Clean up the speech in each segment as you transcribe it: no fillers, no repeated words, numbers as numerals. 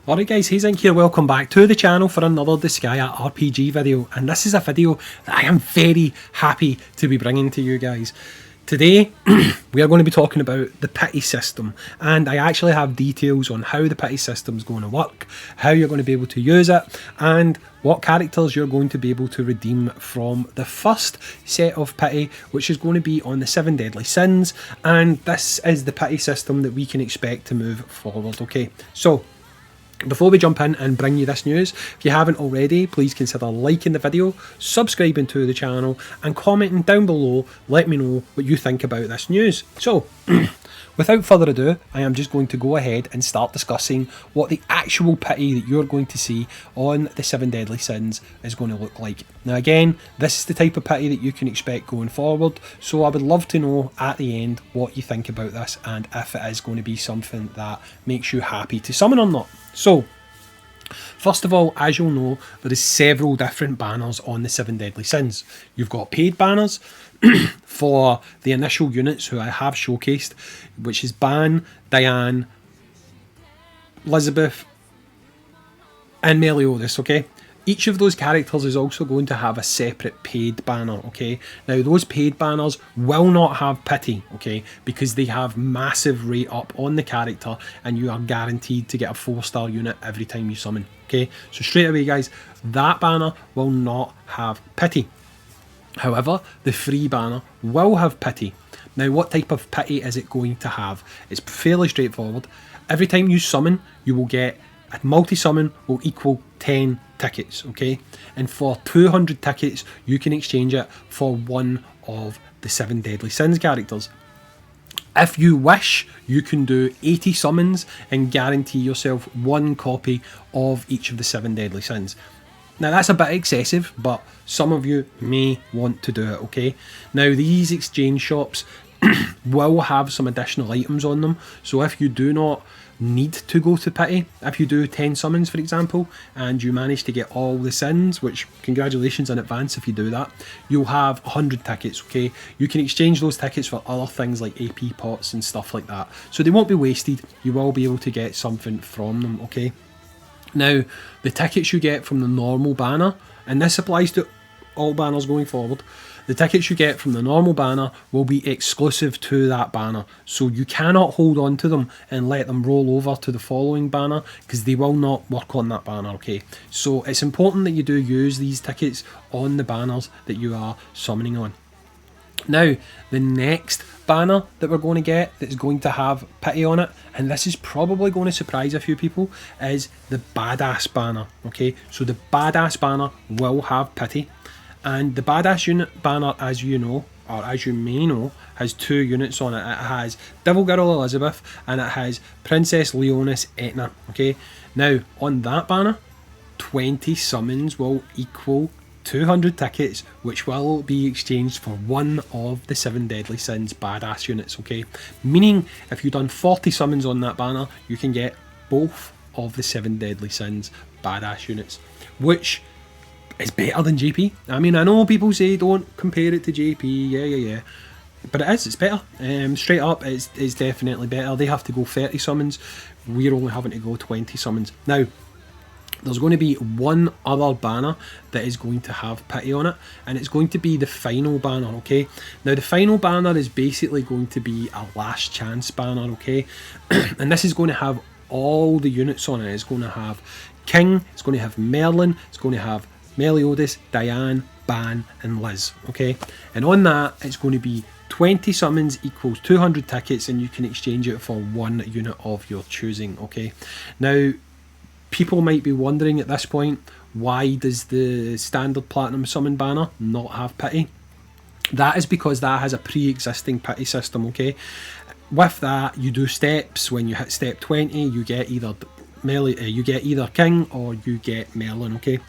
Alright guys, Hayzink here, welcome back to the channel for another Disgaearpg video, and this is a video that I am very happy to be bringing to you guys. Today we are going to be talking about the pity system, and I actually have details on how the pity system is going to work, how you're going to be able to use it, and what characters you're going to be able to redeem from the first set of pity, which is going to be on the 7 deadly sins, and this is the pity system that we can expect to move forward. Okay, so before we jump in and bring you this news, if you haven't already, please consider liking the video, subscribing to the channel, and commenting down below. Let me know what you think about this news. So, without further ado, I am just going to go ahead and start discussing what the actual pity that you're going to see on the 7 deadly sins is going to look like. Now again, this is the type of pity that you can expect going forward, so I would love to know at the end what you think about this and if it is going to be something that makes you happy to summon or not. So, first of all, as you'll know, there is several different banners on the 7 deadly sins. You've got paid banners for the initial units who I have showcased, which is Ban, Diane, Elizabeth, and Meliodas, okay? Each of those characters is also going to have a separate paid banner, okay? Now, those paid banners will not have pity, okay? Because they have massive rate up on the character and you are guaranteed to get a 4-star unit every time you summon, okay? So straight away, guys, that banner will not have pity. However, the free banner will have pity. Now, what type of pity is it going to have? It's fairly straightforward. Every time you summon, you will get a multi-summon will equal 10 tickets, okay? And for 200 tickets, you can exchange it for one of the 7 deadly sins characters. If you wish, you can do 80 summons and guarantee yourself one copy of each of the 7 deadly sins. Now that's a bit excessive, but some of you may want to do it, okay? Now these exchange shops will have some additional items on them, so if you do not need to go to pity, if you do 10 summons for example, and you manage to get all the sins, which congratulations in advance if you do that, you'll have 100 tickets, okay? You can exchange those tickets for other things like AP pots and stuff like that, so they won't be wasted. You will be able to get something from them, okay? Now, the tickets you get from the normal banner, and this applies to all banners going forward, the tickets you get from the normal banner will be exclusive to that banner, so you cannot hold on to them and let them roll over to the following banner because they will not work on that banner, okay? So it's important that you do use these tickets on the banners that you are summoning on. Now, the next banner that we're going to get that's going to have pity on it, and this is probably going to surprise a few people, is the Badass banner, okay? So the Badass banner will have pity, and the Badass unit banner, as you know, or as you may know, has 2 units on it. It has Devil Girl Elizabeth and it has Princess Leonis Etna, okay? Now, on that banner, 20 summons will equal 200 tickets, which will be exchanged for one of the 7 deadly sins badass units, okay? Meaning, if you've done 40 summons on that banner, you can get both of the 7 deadly sins badass units, which is better than JP. I mean, I know people say don't compare it to JP, yeah, but it is, it's better. Straight up, it's definitely better. They have to go 30 summons, we're only having to go 20 summons. Now, there's going to be one other banner that is going to have pity on it, and it's going to be the final banner, okay? Now, the final banner is basically going to be a last chance banner, okay? And this is going to have all the units on it. It's going to have King, it's going to have Merlin, it's going to have Meliodas, Diane, Ban, and Liz, okay? And on that, it's going to be 20 summons equals 200 tickets, and you can exchange it for one unit of your choosing, okay? Now, people might be wondering at this point, why does the standard platinum summon banner not have pity? That is because that has a pre-existing pity system, okay? With that, you do steps. When you hit step 20, you get either King or you get Merlin, okay?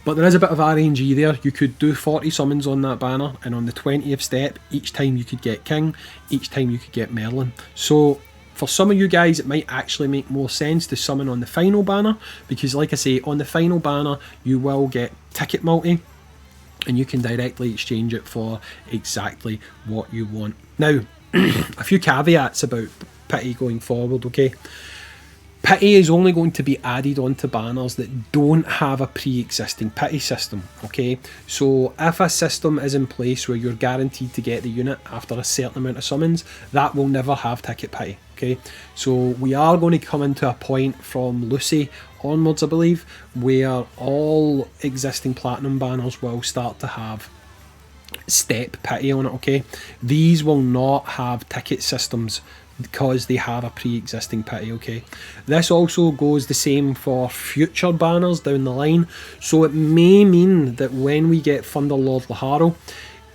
But there is a bit of RNG there. You could do 40 summons on that banner, and on the 20th step, each time you could get King, each time you could get Merlin. So for some of you guys, it might actually make more sense to summon on the final banner, because like I say, on the final banner, you will get ticket multi, and you can directly exchange it for exactly what you want. Now, a few caveats about pity going forward, okay? Pity is only going to be added onto banners that don't have a pre-existing pity system, okay? So if a system is in place where you're guaranteed to get the unit after a certain amount of summons, that will never have ticket pity, okay? So we are going to come into a point from Lucy onwards, I believe, where all existing platinum banners will start to have step pity on it, okay? These will not have ticket systems because they have a pre-existing pity, okay? This also goes the same for future banners down the line, so it may mean that when we get Thunderlord Laharo,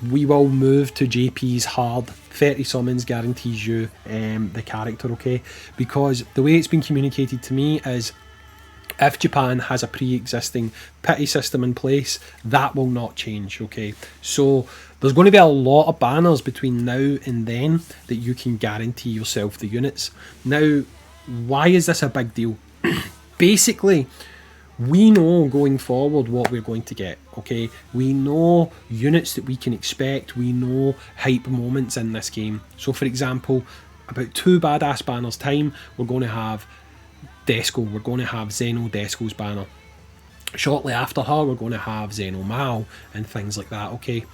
we will move to JP's hard 30 summons guarantees you the character, okay? Because the way it's been communicated to me is if Japan has a pre-existing pity system in place, that will not change, okay? So there's going to be a lot of banners between now and then that you can guarantee yourself the units. Now, why is this a big deal? Basically, we know going forward what we're going to get, okay? We know units that we can expect. We know hype moments in this game. So, for example, about 2 badass banners time, we're going to have Desco. We're going to have Zeno Desco's banner. Shortly after her, we're going to have Zeno Mao and things like that, okay?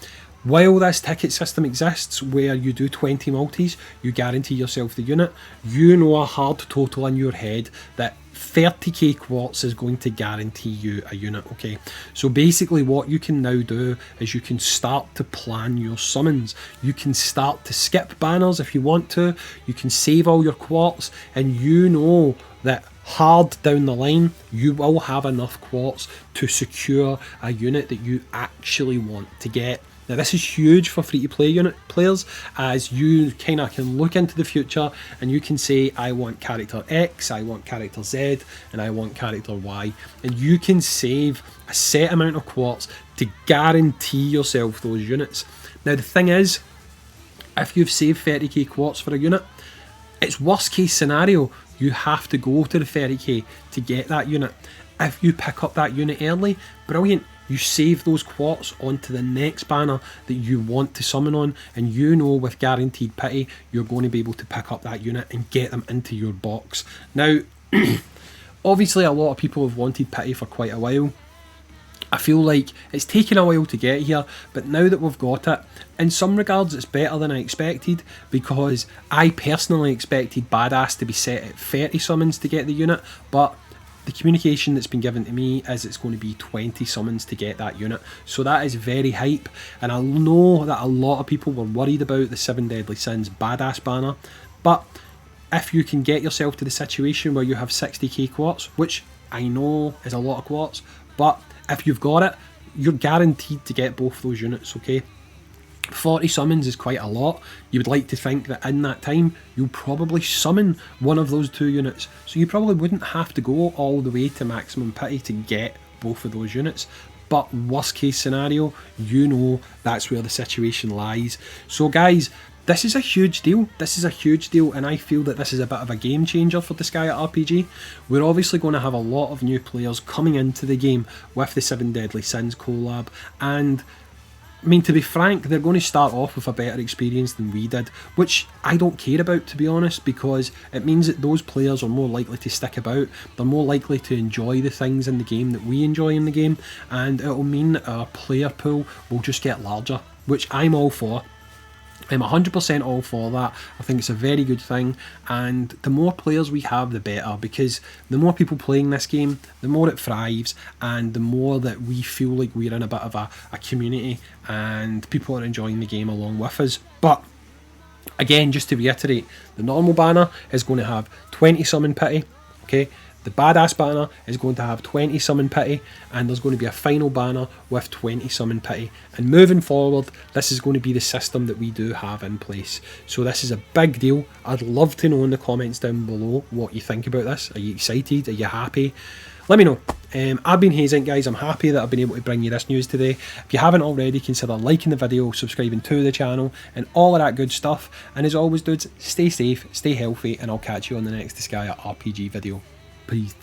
While this ticket system exists, where you do 20 multis, you guarantee yourself the unit, you know a hard total in your head that 30k quartz is going to guarantee you a unit, okay? So basically what you can now do is you can start to plan your summons. You can start to skip banners if you want to. You can save all your quartz, and you know that hard down the line, you will have enough quartz to secure a unit that you actually want to get. Now this is huge for free-to-play unit players, as you kind of can look into the future and you can say, I want character X, I want character Z, and I want character Y. And you can save a set amount of quartz to guarantee yourself those units. Now the thing is, if you've saved 30k quartz for a unit, it's worst case scenario, you have to go to the 30k to get that unit. If you pick up that unit early, brilliant. You save those quartz onto the next banner that you want to summon on, and you know with guaranteed pity you're going to be able to pick up that unit and get them into your box. Now obviously a lot of people have wanted pity for quite a while. I feel like it's taken a while to get here, but now that we've got it, in some regards it's better than I expected, because I personally expected Badass to be set at 30 summons to get the unit, but the communication that's been given to me is it's going to be 20 summons to get that unit. So that is very hype, and I know that a lot of people were worried about the 7 Deadly Sins Badass banner, but if you can get yourself to the situation where you have 60k quartz, which I know is a lot of quartz, but if you've got it, you're guaranteed to get both those units, okay? 40 summons is quite a lot. You would like to think that in that time you'll probably summon one of those 2 units, so you probably wouldn't have to go all the way to maximum pity to get both of those units. But worst case scenario, you know that's where the situation lies. So guys, this is a huge deal. This is a huge deal, and I feel that this is a bit of a game changer for Disgaearpg. We're obviously going to have a lot of new players coming into the game with the 7 Deadly Sins collab, and I mean, to be frank, they're going to start off with a better experience than we did, which I don't care about, to be honest, because it means that those players are more likely to stick about, they're more likely to enjoy the things in the game that we enjoy in the game, and it'll mean that our player pool will just get larger, which I'm all for. I'm 100% all for that. I think it's a very good thing, and the more players we have, the better, because the more people playing this game, the more it thrives, and the more that we feel like we're in a bit of a community and people are enjoying the game along with us. But again, just to reiterate, the normal banner is going to have 20 summon pity, okay? The Badass banner is going to have 20 summon pity, and there's going to be a final banner with 20 summon pity. And moving forward, this is going to be the system that we do have in place. So this is a big deal. I'd love to know in the comments down below what you think about this. Are you excited? Are you happy? Let me know. I've been Hayzink, guys. I'm happy that I've been able to bring you this news today. If you haven't already, consider liking the video, subscribing to the channel, and all of that good stuff. And as always, dudes, stay safe, stay healthy, and I'll catch you on the next Disgaearpg video. Peace.